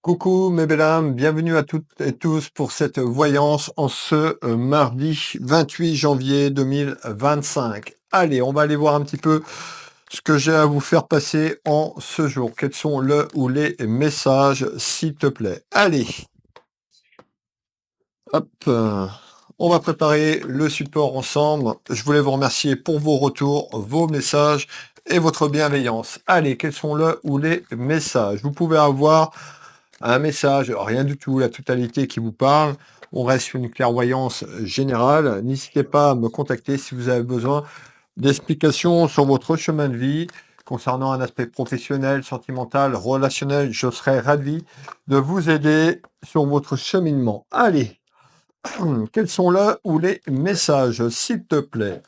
Coucou mes belles âmes, bienvenue à toutes et tous pour cette voyance en ce mardi 28 janvier 2025. Allez, on va aller voir un petit peu ce que j'ai à vous faire passer en ce jour. Quels sont le ou les messages, s'il te plaît. Allez, hop, on va préparer le support ensemble. Je voulais vous remercier pour vos retours, vos messages et votre bienveillance. Allez, quels sont le ou les messages? Vous pouvez avoir un message, rien du tout, la totalité qui vous parle. On reste sur une clairvoyance générale. N'hésitez pas à me contacter si vous avez besoin d'explications sur votre chemin de vie concernant un aspect professionnel, sentimental, relationnel. Je serai ravi de vous aider sur votre cheminement. Allez, quels sont là ou les messages, s'il te plaît?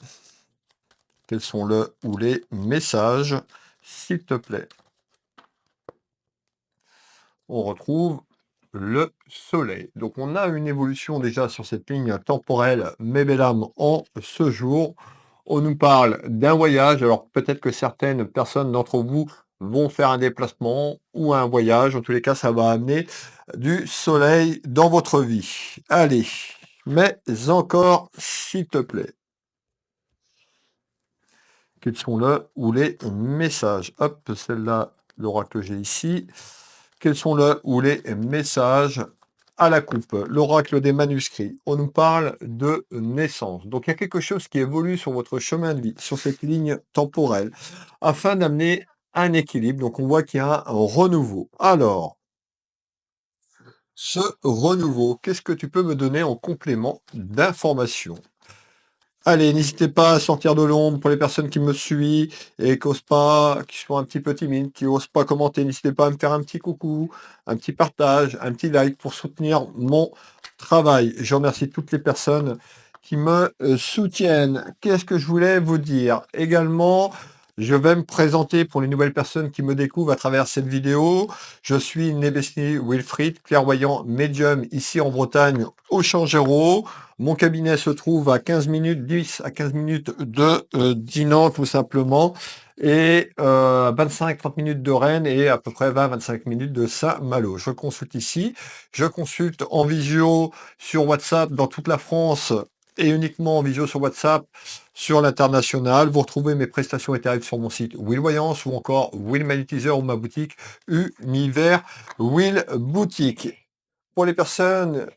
Quels sont le ou les messages, s'il te plaît? On retrouve le soleil. Donc on a une évolution déjà sur cette ligne temporelle, mes belles âmes, en ce jour. On nous parle d'un voyage. Alors peut-être que certaines personnes d'entre vous vont faire un déplacement ou un voyage. En tous les cas, ça va amener du soleil dans votre vie. Allez, mais encore, s'il te plaît. Quels sont le ou les messages? Hop, celle-là, l'oracle que j'ai ici. Quels sont le ou les messages à la coupe? L'oracle des manuscrits. On nous parle de naissance. Donc il y a quelque chose qui évolue sur votre chemin de vie, sur cette ligne temporelle, afin d'amener un équilibre. Donc on voit qu'il y a un renouveau. Alors, ce renouveau, qu'est-ce que tu peux me donner en complément d'information? Allez, n'hésitez pas à sortir de l'ombre pour les personnes qui me suivent et qui osent pas, qui sont un petit peu timides, qui osent pas commenter. N'hésitez pas à me faire un petit coucou, un petit partage, un petit like pour soutenir mon travail. Je remercie toutes les personnes qui me soutiennent. Qu'est-ce que je voulais vous dire? Également, je vais me présenter pour les nouvelles personnes qui me découvrent à travers cette vidéo. Je suis Nebesni Wilfried, clairvoyant médium ici en Bretagne, au Changero. Mon cabinet se trouve à 15 minutes, 10 à 15 minutes de Dinan, tout simplement, et 25-30 minutes de Rennes et à peu près 20-25 minutes de Saint-Malo. Je consulte ici, je consulte en visio sur WhatsApp dans toute la France et uniquement en visio sur WhatsApp sur l'international. Vous retrouvez mes prestations et tarifs sur mon site Will Voyance ou encore Will Magnétiseur ou ma boutique Univers Will Boutique. Pour les personnes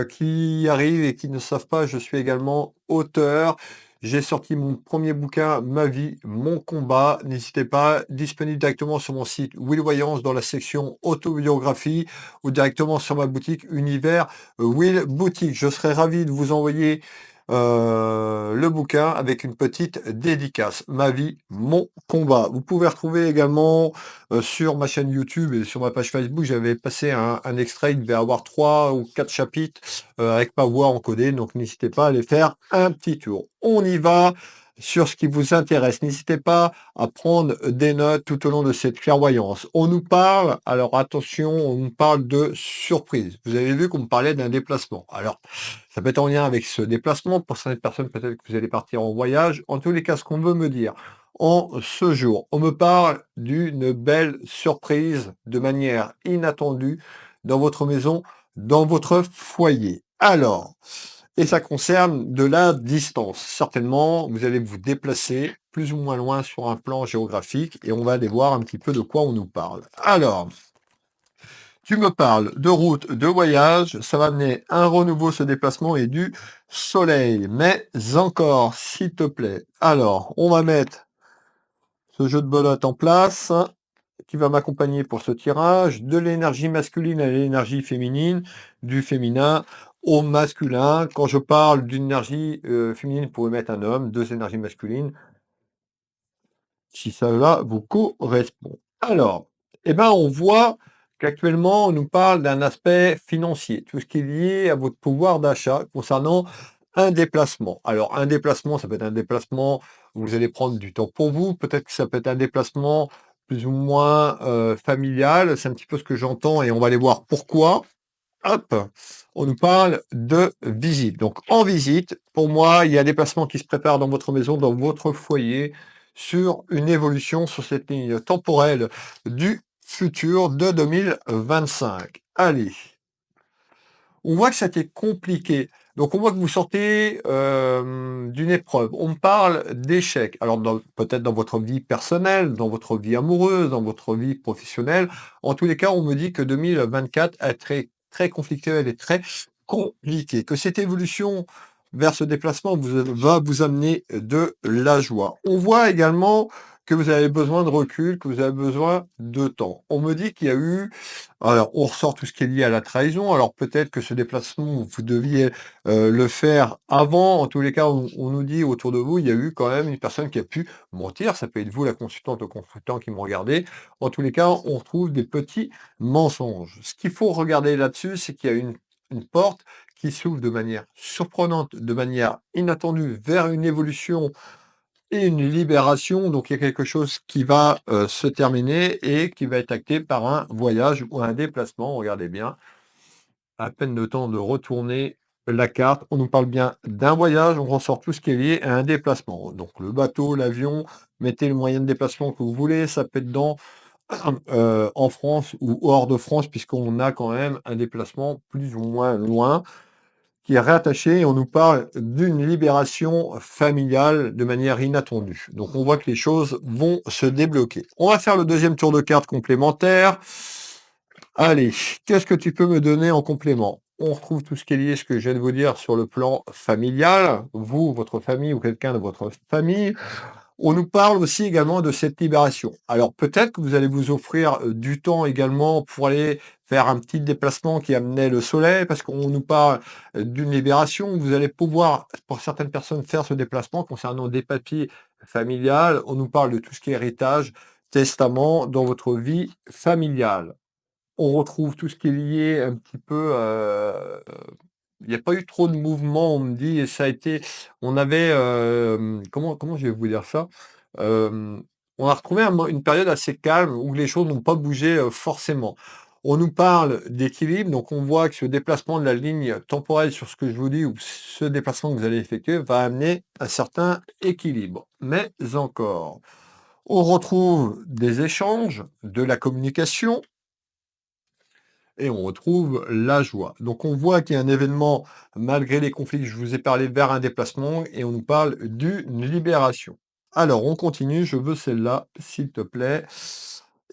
qui arrivent et qui ne savent pas, je suis également auteur. J'ai sorti mon premier bouquin, Ma vie, mon combat. N'hésitez pas, disponible directement sur mon site Will Voyance dans la section autobiographie ou directement sur ma boutique Univers Will Boutique. Je serai ravi de vous envoyer le bouquin avec une petite dédicace. Ma vie, mon combat. Vous pouvez retrouver également sur ma chaîne YouTube et sur ma page Facebook, j'avais passé un extrait, il devait avoir 3 ou 4 chapitres avec ma voix encodée, donc n'hésitez pas à aller faire un petit tour. On y va sur ce qui vous intéresse. N'hésitez pas à prendre des notes tout au long de cette clairvoyance. On nous parle, alors attention, on nous parle de surprise. Vous avez vu qu'on me parlait d'un déplacement. Alors, ça peut être en lien avec ce déplacement. Pour certaines personnes, peut-être que vous allez partir en voyage. En tous les cas, ce qu'on veut me dire, en ce jour, on me parle d'une belle surprise de manière inattendue dans votre maison, dans votre foyer. Alors, et ça concerne de la distance. Certainement, vous allez vous déplacer plus ou moins loin sur un plan géographique et on va aller voir un petit peu de quoi on nous parle. Alors, tu me parles de route, de voyage, ça va amener un renouveau, ce déplacement et du soleil. Mais encore, s'il te plaît. Alors, on va mettre ce jeu de belote en place qui va m'accompagner pour ce tirage, de l'énergie masculine à l'énergie féminine, du féminin au masculin. Quand je parle d'une énergie féminine, vous pouvez mettre un homme, deux énergies masculines, si cela vous correspond. Alors, eh ben, on voit qu'actuellement, on nous parle d'un aspect financier, tout ce qui est lié à votre pouvoir d'achat concernant un déplacement. Alors, un déplacement, ça peut être un déplacement où vous allez prendre du temps pour vous, peut-être que ça peut être un déplacement plus ou moins familial, c'est un petit peu ce que j'entends et on va aller voir pourquoi. Hop, on nous parle de visite. Donc, en visite, pour moi, il y a des placements qui se préparent dans votre maison, dans votre foyer, sur une évolution sur cette ligne temporelle du futur de 2025. Allez. On voit que ça a été compliqué. Donc on voit que vous sortez, d'une épreuve. On parle d'échec. Alors peut-être dans votre vie personnelle, dans votre vie amoureuse, dans votre vie professionnelle. En tous les cas, on me dit que 2024 est très, très conflictuel et très compliqué, que cette évolution vers ce déplacement va vous amener de la joie. On voit également que vous avez besoin de recul, que vous avez besoin de temps. On me dit qu'il y a eu alors, on ressort tout ce qui est lié à la trahison. Alors peut-être que ce déplacement, vous deviez, le faire avant. En tous les cas, on nous dit autour de vous, il y a eu quand même une personne qui a pu mentir. Ça peut être vous, la consultante ou consultant qui me regardez. En tous les cas, on retrouve des petits mensonges. Ce qu'il faut regarder là-dessus, c'est qu'il y a une porte qui s'ouvre de manière surprenante, de manière inattendue vers une évolution et une libération, donc il y a quelque chose qui va, se terminer et qui va être acté par un voyage ou un déplacement. Regardez bien, à peine le temps de retourner la carte. On nous parle bien d'un voyage, on ressort tout ce qui est lié à un déplacement. Donc le bateau, l'avion, mettez le moyen de déplacement que vous voulez, ça peut être en France ou hors de France puisqu'on a quand même un déplacement plus ou moins loin qui est rattaché et on nous parle d'une libération familiale de manière inattendue. Donc on voit que les choses vont se débloquer. On va faire le deuxième tour de cartes complémentaire. Allez, qu'est-ce que tu peux me donner en complément? On retrouve tout ce qui est lié, ce que je viens de vous dire sur le plan familial, vous, votre famille ou quelqu'un de votre famille. On nous parle aussi également de cette libération. Alors peut-être que vous allez vous offrir, du temps également pour aller faire un petit déplacement qui amenait le soleil, parce qu'on nous parle, d'une libération. Vous allez pouvoir, pour certaines personnes, faire ce déplacement concernant des papiers familiales. On nous parle de tout ce qui est héritage, testament dans votre vie familiale. On retrouve tout ce qui est lié un petit peu, il n'y a pas eu trop de mouvement, on me dit, et ça a été on avait, comment je vais vous dire ça? On a retrouvé une période assez calme où les choses n'ont pas bougé, forcément. On nous parle d'équilibre, donc on voit que ce déplacement de la ligne temporelle sur ce que je vous dis ou ce déplacement que vous allez effectuer va amener un certain équilibre. Mais encore, on retrouve des échanges, de la communication, et on retrouve la joie. Donc on voit qu'il y a un événement, malgré les conflits que je vous ai parlé, vers un déplacement et on nous parle d'une libération. Alors on continue, je veux celle-là, s'il te plaît.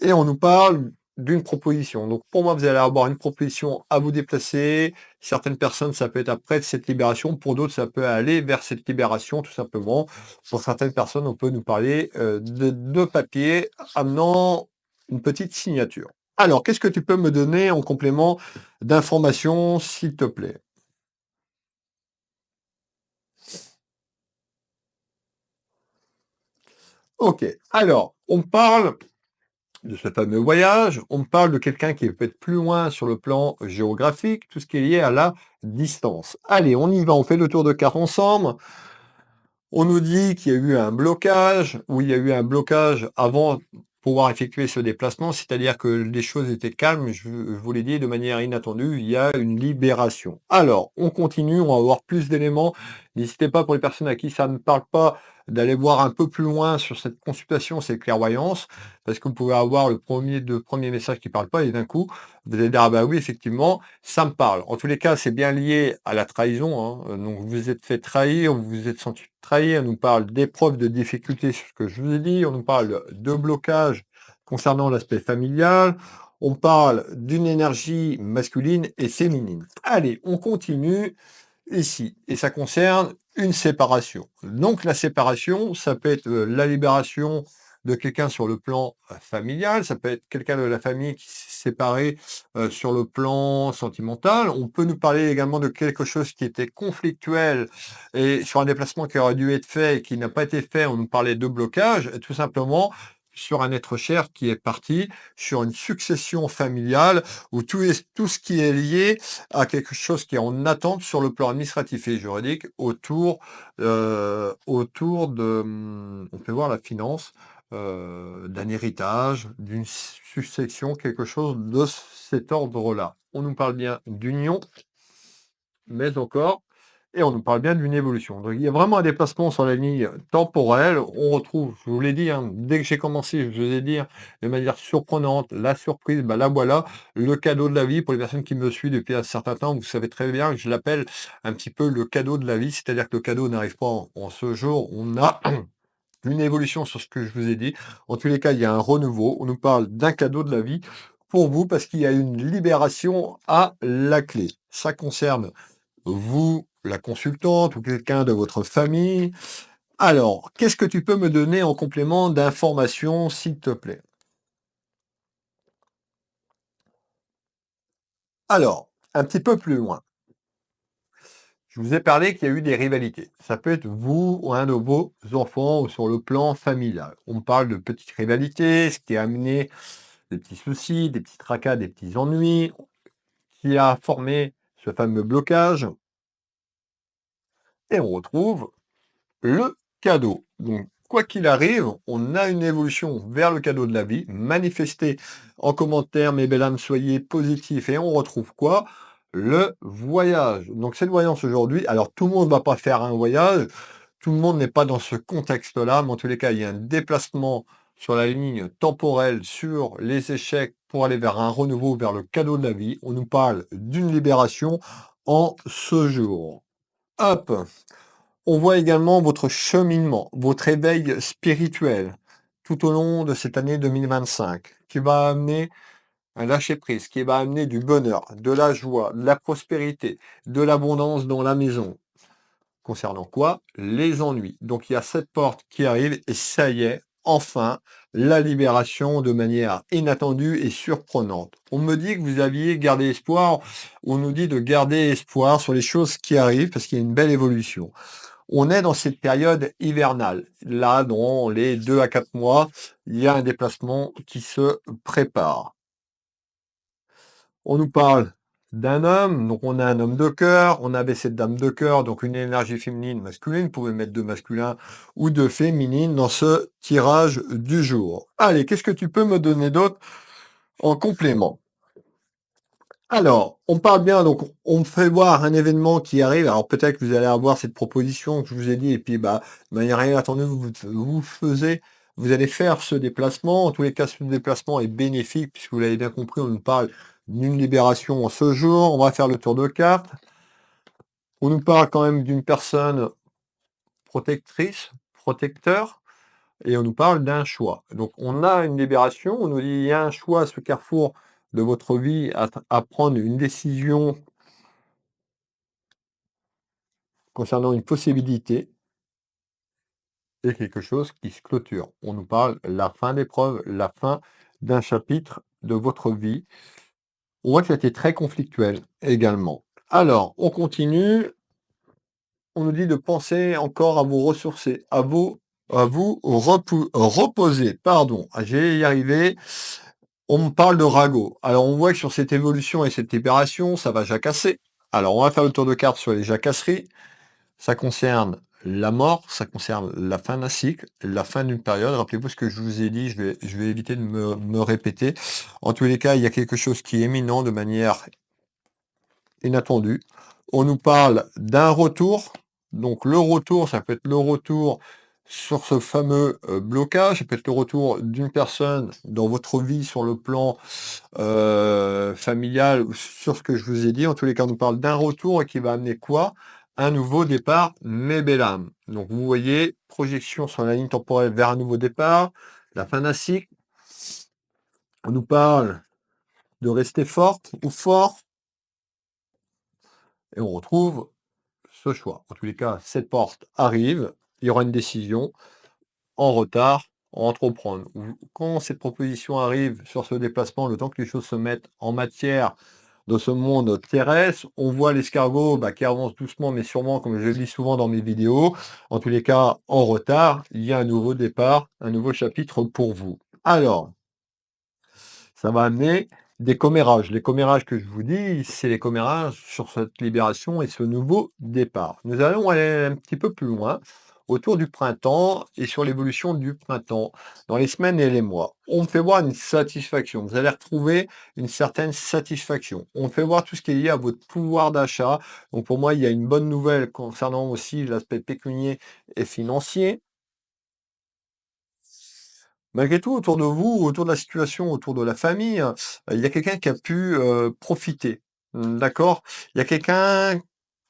Et on nous parle d'une proposition. Donc pour moi, vous allez avoir une proposition à vous déplacer. Certaines personnes, ça peut être après cette libération. Pour d'autres, ça peut aller vers cette libération, tout simplement. Pour certaines personnes, on peut nous parler de papier amenant une petite signature. Alors, qu'est-ce que tu peux me donner en complément d'informations, s'il te plaît? OK. Alors, on parle de ce fameux voyage, on parle de quelqu'un qui peut être plus loin sur le plan géographique, tout ce qui est lié à la distance. Allez, on y va, on fait le tour de carte ensemble. On nous dit qu'il y a eu un blocage, ou il y a eu un blocage avant de pouvoir effectuer ce déplacement, c'est-à-dire que les choses étaient calmes, je vous l'ai dit, de manière inattendue, il y a une libération. Alors, on continue, on va avoir plus d'éléments. N'hésitez pas pour les personnes à qui ça ne parle pas, d'aller voir un peu plus loin sur cette consultation, cette clairvoyance, parce que vous pouvez avoir le premier message qui ne parle pas, et d'un coup, vous allez dire, ah bah oui, effectivement, ça me parle. En tous les cas, c'est bien lié à la trahison, hein. Donc vous vous êtes fait trahir, vous vous êtes senti trahi. On nous parle d'épreuves, de difficultés sur ce que je vous ai dit. On nous parle de blocage concernant l'aspect familial. On parle d'une énergie masculine et féminine. Allez, on continue ici. Et ça concerne une séparation. Donc la séparation, ça peut être la libération de quelqu'un sur le plan familial, ça peut être quelqu'un de la famille qui s'est séparé sur le plan sentimental. On peut nous parler également de quelque chose qui était conflictuel et sur un déplacement qui aurait dû être fait et qui n'a pas été fait. On nous parlait de blocage, tout simplement sur un être cher qui est parti, sur une succession familiale où tout ce qui est lié à quelque chose qui est en attente sur le plan administratif et juridique autour de, on peut voir la finance, d'un héritage, d'une succession, quelque chose de cet ordre-là. On nous parle bien d'union, mais encore et on nous parle bien d'une évolution. Donc il y a vraiment un déplacement sur la ligne temporelle. On retrouve, je vous l'ai dit, hein, dès que j'ai commencé, je vous ai dit, hein, de manière surprenante, la surprise, bah, la voilà, le cadeau de la vie. Pour les personnes qui me suivent depuis un certain temps, vous savez très bien que je l'appelle un petit peu le cadeau de la vie, c'est-à-dire que le cadeau n'arrive pas en ce jour, on a une évolution sur ce que je vous ai dit. En tous les cas, il y a un renouveau. On nous parle d'un cadeau de la vie pour vous parce qu'il y a une libération à la clé. Ça concerne vous, la consultante ou quelqu'un de votre famille. Alors, qu'est-ce que tu peux me donner en complément d'informations, s'il te plaît? Alors, un petit peu plus loin. Je vous ai parlé qu'il y a eu des rivalités. Ça peut être vous ou un de vos enfants ou sur le plan familial. On parle de petites rivalités, ce qui a amené des petits soucis, des petits tracas, des petits ennuis, qui a formé ce fameux blocage. Et on retrouve le cadeau. Donc, quoi qu'il arrive, on a une évolution vers le cadeau de la vie. Manifestez en commentaire, mes belles âmes, soyez positifs. Et on retrouve quoi? Le voyage. Donc, cette voyance aujourd'hui, alors tout le monde ne va pas faire un voyage, tout le monde n'est pas dans ce contexte-là, mais en tous les cas, il y a un déplacement sur la ligne temporelle, sur les échecs pour aller vers un renouveau, vers le cadeau de la vie. On nous parle d'une libération en ce jour. Hop! On voit également votre cheminement, votre éveil spirituel tout au long de cette année 2025, qui va amener un lâcher-prise, qui va amener du bonheur, de la joie, de la prospérité, de l'abondance dans la maison. Concernant quoi? Les ennuis. Donc il y a cette porte qui arrive et ça y est, enfin, la libération de manière inattendue et surprenante. On me dit que vous aviez gardé espoir, on nous dit de garder espoir sur les choses qui arrivent parce qu'il y a une belle évolution. On est dans cette période hivernale. Là, dans les 2 à 4 mois, il y a un déplacement qui se prépare. On nous parle d'un homme, donc on a un homme de cœur, on avait cette dame de cœur, donc une énergie féminine, masculine, vous pouvez mettre de masculin ou de féminine dans ce tirage du jour. Allez, qu'est-ce que tu peux me donner d'autre en complément? Alors, on parle bien, donc on me fait voir un événement qui arrive. Alors peut-être que vous allez avoir cette proposition que je vous ai dit, et puis bah, de manière inattendue, vous allez faire ce déplacement. En tous les cas, ce déplacement est bénéfique, puisque vous l'avez bien compris, on nous parle d'une libération en ce jour. On va faire le tour de carte. On nous parle quand même d'une personne protectrice, protecteur, et on nous parle d'un choix. Donc on a une libération, on nous dit il y a un choix à ce carrefour de votre vie à prendre une décision concernant une possibilité et quelque chose qui se clôture. On nous parle la fin d'épreuve, la fin d'un chapitre de votre vie. On voit que ça a été très conflictuel également. Alors, on continue. On nous dit de penser encore à vous ressourcer, reposer. Pardon, je vais y arriver. On me parle de ragot. Alors, on voit que sur cette évolution et cette libération, ça va jacasser. Alors, on va faire le tour de carte sur les jacasseries. Ça concerne la mort, ça concerne la fin d'un cycle, la fin d'une période. Rappelez-vous ce que je vous ai dit, je vais éviter de me répéter. En tous les cas, il y a quelque chose qui est éminent de manière inattendue. On nous parle d'un retour. Donc le retour, ça peut être le retour sur ce fameux blocage, ça peut être le retour d'une personne dans votre vie sur le plan familial, ou sur ce que je vous ai dit. En tous les cas, on nous parle d'un retour et qui va amener quoi? Un nouveau départ, mes belles âmes. Donc vous voyez, projection sur la ligne temporelle vers un nouveau départ, la fin d'un cycle. On nous parle de rester forte ou fort, et on retrouve ce choix. En tous les cas, cette porte arrive, il y aura une décision en retard, à entreprendre. Quand cette proposition arrive sur ce déplacement, le temps que les choses se mettent en matière dans ce monde terrestre, on voit l'escargot qui avance doucement mais sûrement, comme je le dis souvent dans mes vidéos. En tous les cas, en retard, il y a un nouveau départ, un nouveau chapitre pour vous. Alors, ça va amener des commérages. Les commérages que je vous dis, c'est les commérages sur cette libération et ce nouveau départ. Nous allons aller un petit peu plus loin. autour du printemps et sur l'évolution du printemps, dans les semaines et les mois. On me fait voir une satisfaction. Vous allez retrouver une certaine satisfaction. On me fait voir tout ce qui est lié à votre pouvoir d'achat. Donc pour moi, il y a une bonne nouvelle concernant aussi l'aspect pécunier et financier. Malgré tout, autour de vous, autour de la situation, autour de la famille, il y a quelqu'un qui a pu, profiter. D'accord? Il y a quelqu'un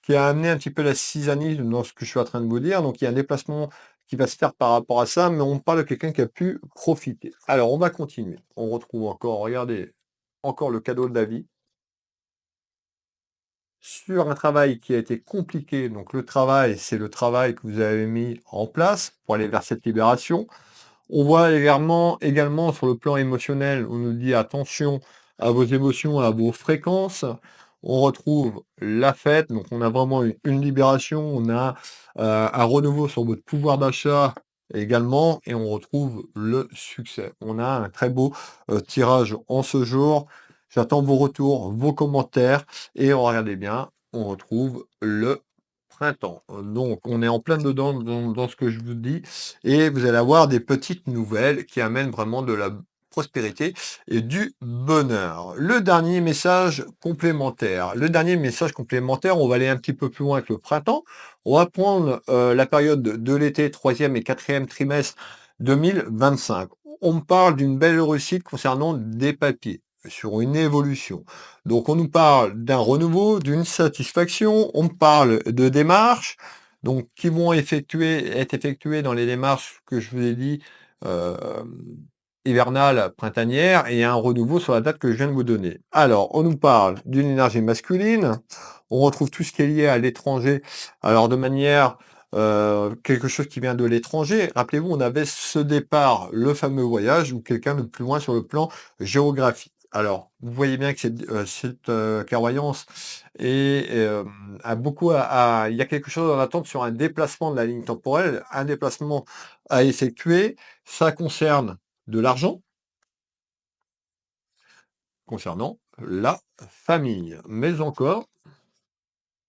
qui a amené un petit peu la cisanive dans ce que je suis en train de vous dire, donc il y a un déplacement qui va se faire par rapport à ça, mais on parle de quelqu'un qui a pu profiter. Alors on va continuer. On retrouve encore, regardez, encore le cadeau de la vie, sur un travail qui a été compliqué. Donc le travail, c'est le travail que vous avez mis en place pour aller vers cette libération. On voit également sur le plan émotionnel, on nous dit attention à vos émotions, à vos fréquences. On retrouve la fête, donc on a vraiment une libération, on a un renouveau sur votre pouvoir d'achat également, et on retrouve le succès. On a un très beau tirage en ce jour. J'attends vos retours, vos commentaires, et regardez bien, on retrouve le printemps. Donc on est en plein dedans dans ce que je vous dis. Et vous allez avoir des petites nouvelles qui amènent vraiment de la prospérité et du bonheur. Le dernier message complémentaire. Le dernier message complémentaire, on va aller un petit peu plus loin que le printemps. On va prendre la période de l'été, troisième et quatrième trimestre 2025. On me parle d'une belle réussite concernant des papiers, sur une évolution. Donc on nous parle d'un renouveau, d'une satisfaction, on me parle de démarches, donc qui vont être effectuées dans les démarches que je vous ai dit, hivernales, printanières, et un renouveau sur la date que je viens de vous donner. Alors, on nous parle d'une énergie masculine, on retrouve tout ce qui est lié à l'étranger, alors de manière, quelque chose qui vient de l'étranger. Rappelez-vous, on avait ce départ, le fameux voyage, ou quelqu'un de plus loin sur le plan géographique. Alors, vous voyez bien que cette clairvoyance et a beaucoup il y a quelque chose en attente sur un déplacement de la ligne temporelle, un déplacement à effectuer. Ça concerne de l'argent, concernant la famille. Mais encore,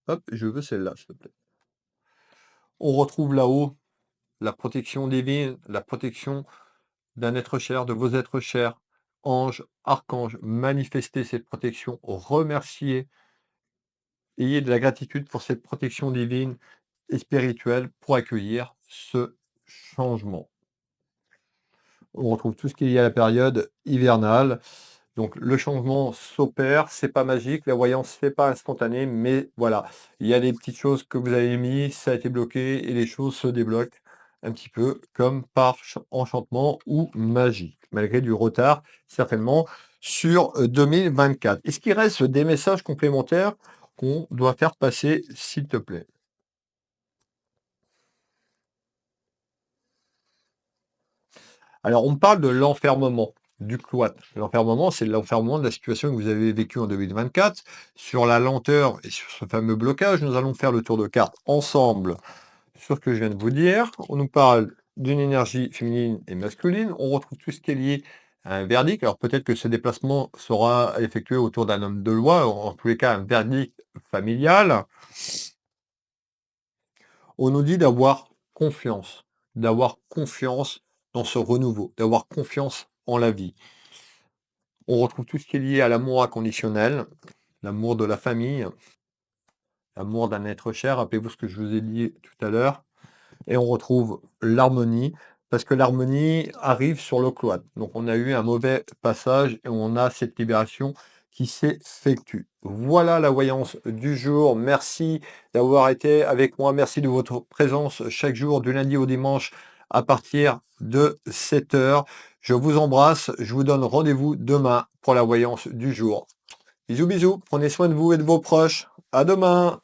hop, je veux celle-là, s'il te plaît. On retrouve là-haut la protection divine, la protection d'un être cher, de vos êtres chers, anges, archanges. Manifestez cette protection, remerciez, ayez de la gratitude pour cette protection divine et spirituelle pour accueillir ce changement. On retrouve tout ce qui est lié à la période hivernale. Donc le changement s'opère, c'est pas magique, la voyance c'est pas instantané, mais voilà, il y a des petites choses que vous avez mis, ça a été bloqué et les choses se débloquent un petit peu comme par enchantement ou magie, malgré du retard certainement sur 2024. Est-ce qu'il reste des messages complémentaires qu'on doit faire passer, s'il te plaît? Alors, on me parle de l'enfermement, du cloître. L'enfermement, c'est l'enfermement de la situation que vous avez vécue en 2024. Sur la lenteur et sur ce fameux blocage, nous allons faire le tour de carte ensemble sur ce que je viens de vous dire. On nous parle d'une énergie féminine et masculine. On retrouve tout ce qui est lié à un verdict. Alors peut-être que ce déplacement sera effectué autour d'un homme de loi, en tous les cas un verdict familial. On nous dit d'avoir confiance dans ce renouveau, d'avoir confiance en la vie. On retrouve tout ce qui est lié à l'amour inconditionnel, l'amour de la famille, l'amour d'un être cher. Rappelez-vous ce que je vous ai dit tout à l'heure. Et on retrouve l'harmonie, parce que l'harmonie arrive sur le cloître. Donc on a eu un mauvais passage et on a cette libération qui s'effectue. Voilà la voyance du jour. Merci d'avoir été avec moi. Merci de votre présence chaque jour, du lundi au dimanche, à partir de 7 heures. Je vous embrasse. Je vous donne rendez-vous demain pour la voyance du jour. Bisous, bisous. Prenez soin de vous et de vos proches. À demain.